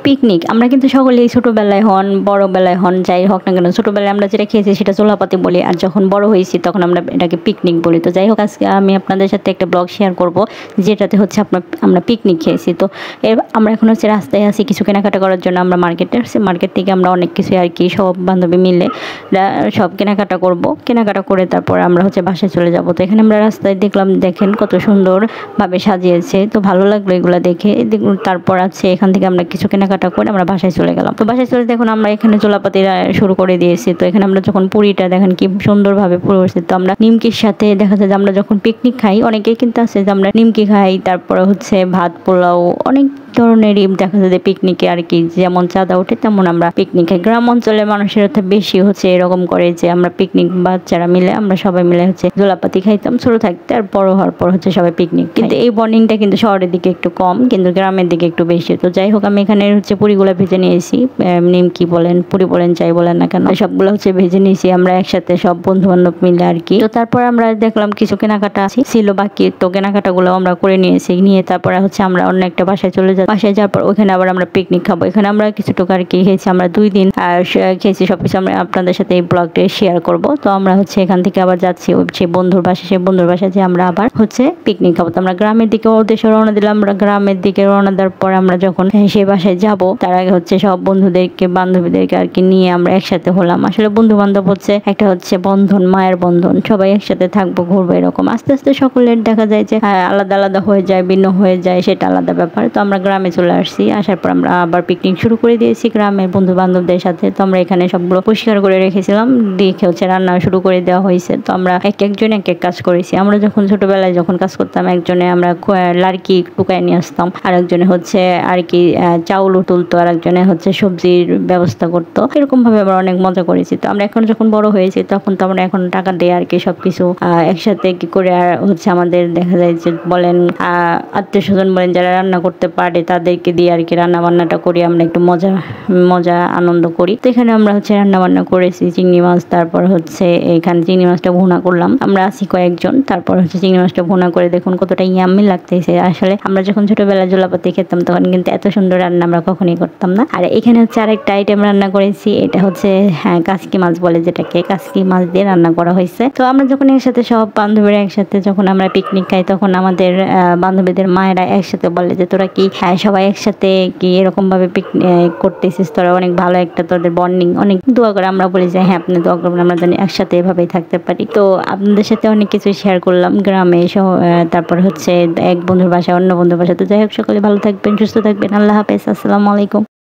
Picnic আমরা কিন্তু সকলেই ছোটবেলায় হন বড় বেলায় হন যাই হোক না কেন ছোটবেলায় আমরা যেটা খেয়েছি সেটা চোলাপাতি বলি, আর যখন বড় হয়েছি তখন আমরা এটাকে পিকনিক বলি। তো যাই হোক আজকে আমি আপনাদের সাথে একটা ব্লগ শেয়ার করব যেটাতে হচ্ছে আমরা পিকনিক খেয়েছি। তো আমরা এখন হচ্ছে রাস্তায় আছি কিছু কেনাকাটা করার জন্য। আমরা মার্কেটে আসছি, মার্কেট থেকে আমরা অনেক কিছু আর কি সব বান্ধবী মিলে সব কেনাকাটা করব। কেনাকাটা করে তারপর আমরা হচ্ছে বাসায় চলে যাব। তো এখানে আমরা রাস্তায় দেখলাম, দেখেন কত সুন্দরভাবে সাজিয়েছে, তো ভালো লাগলো এগুলো দেখে। তারপর আছে এখান থেকে আমরা কিছু কেনাকাটা করে আমরা বাসায় চলে গেলাম। তো বাসায় চলে দেখুন আমরা এখানে চোলাপাতি শুরু করে দিয়েছি। তো এখানে আমরা যখন পুরিটা দেখেন কি সুন্দরভাবে পুরো হচ্ছে। তো আমরা নিমকির সাথে দেখা যায় যে আমরা যখন পিকনিক খাই অনেকেই কিন্তু আছে যে আমরা নিমকি খাই, তারপরে হচ্ছে ভাত পোলাও অনেক ধরনেরই দেখা যায় যে পিকনিকে আর কি যেমন চাঁদা ওঠে তেমন আমরা পিকনিক খাই। গ্রাম অঞ্চলের মানুষের বেশি হচ্ছে এরকম করে যে আমরা পিকনিক বাচ্চারা মিলে আমরা সবাই মিলে হচ্ছে জোলাপাতি খাইতাম ছোট থাকতে, আর বড় হওয়ার পর হচ্ছে সবাই পিকনিক। কিন্তু এই বন্ডিংটা কিন্তু শহরের দিকে একটু কম, কিন্তু গ্রামের দিকে একটু বেশি। তো যাই হোক আমি এখানে হচ্ছে পুরিগুলো ভেজে নিয়েছি, নিমকি বলেন পুরি বলেন যাই বলেন না কেন সবগুলো হচ্ছে ভেজে নিয়েছি আমরা একসাথে সব বন্ধু বান্ধব মিলে আর কি। তো তারপর আমরা দেখলাম কিছু কেনাকাটা ছিল বাকি, তো কেনাকাটাগুলো আমরা করে নিয়েছি। নিয়ে তারপরে হচ্ছে আমরা অন্য একটা বাসায় চলে যাই। বাসায় যাওয়ার পর ওখানে আবার আমরা পিকনিক খাবো। এখানে আমরা কিছুটুকু আর কি খেয়েছি, আমরা 2 দিন খেয়েছি সবকিছু আমরা আপনাদের সাথে এই ব্লগটা শেয়ার করব। তো আমরা হচ্ছে এখান থেকে আবার যাচ্ছি সেই বন্ধুর বাসায় যে আমরা আবার হচ্ছে পিকনিক খাবো। তো আমরা গ্রামের দিকে উদ্দেশ্যে রওনা দিলাম। আমরা গ্রামের দিকে রওনা দেওয়ার পর আমরা যখন সেই বাসায় যাব তার আগে হচ্ছে সব বন্ধুদেরকে বান্ধবীদেরকে আর কি নিয়ে আমরা একসাথে হলাম। আসলে বন্ধু বান্ধব হচ্ছে একটা হচ্ছে বন্ধন, মায়ের বন্ধন, সবাই একসাথে থাকবো ঘুরবো এরকম। আস্তে আস্তে সকলের দেখা যায় যে আলাদা আলাদা হয়ে যায়, ভিন্ন হয়ে যায়, সেটা আলাদা ব্যাপার। তো আমরা গ্রামে চলে আসছি, আসার পর আমরা আবার পিকনিক শুরু করে দিয়েছি গ্রামের বন্ধু বান্ধবদের সাথে। তো আমরা এখানে সবগুলো পরিষ্কার করে রেখেছিলাম, দেখে হচ্ছে রান্না শুরু করে দেওয়া হয়েছে। তো আমরা একজন এক কাজ করেছি। আমরা যখন ছোটবেলায় যখন কাজ করতাম একজনে আমরা লাড়কি টুকায় নিয়ে আসতাম, আর একজনে হচ্ছে আর কি চাউল তুলতো, আর একজনে হচ্ছে সবজির ব্যবস্থা করতো। এরকম ভাবে আমরা অনেক মজা করেছি। তো আমরা এখন যখন বড় হয়েছি তখন তো আমরা এখন টাকা দিয়ে আর কি সবকিছু একসাথে কি করে আর হচ্ছে আমাদের দেখা যায় যে বলেন আত্মীয় স্বজন বলেন যারা রান্না করতে পারে তাদেরকে দিয়ে আর কি রান্না বান্নাটা করি, আমরা একটু মজা আনন্দ করি। তো এখানে আমরা হচ্ছে রান্না বান্না করেছি চিংড়ি মাছ, তারপর হচ্ছে এখানে চিংড়ি মাছটা ভুনা করলাম। আমরা আছি কয়েকজন, তারপর হচ্ছে চিংড়ি মাছটা ভুনা করে দেখুন কতটা ইয়াম্মি লাগতেছে। আসলে আমরা যখন ছোটবেলায় জোলাপাতি খেতাম তখন কিন্তু এত সুন্দর রান্না আমরা কখনোই করতাম না। আর এখানে হচ্ছে আরেকটা আইটেম রান্না করেছি, এটা হচ্ছে কাসকি মাছ বলে, যেটাকে কাসকি মাছ দিয়ে রান্না করা হয়েছে। তো আমরা যখন একসাথে সব বান্ধবীরা একসাথে যখন আমরা পিকনিক খাই তখন আমাদের বান্ধবীদের মায়েরা একসাথে বলে যে তোরা কি সবাই একসাথে কি এরকম ভাবে পিকনিক করতেছিস, তোরা অনেক ভালো একটা তোদের বন্ডিং, অনেক দোয়া করে। আমরা বলি যে হ্যাঁ আপনি দোয়া করবেন আমরা যেন একসাথে এভাবেই থাকতে পারি। তো আপনাদের সাথে অনেক কিছু শেয়ার করলাম গ্রামে তারপর হচ্ছে এক বন্ধুর বাসায় অন্য বন্ধুর বাসায়। তো যাই হোক সকলে ভালো থাকবেন, সুস্থ থাকবেন, আল্লাহ হাফেজ, আসসালামু আলাইকুম।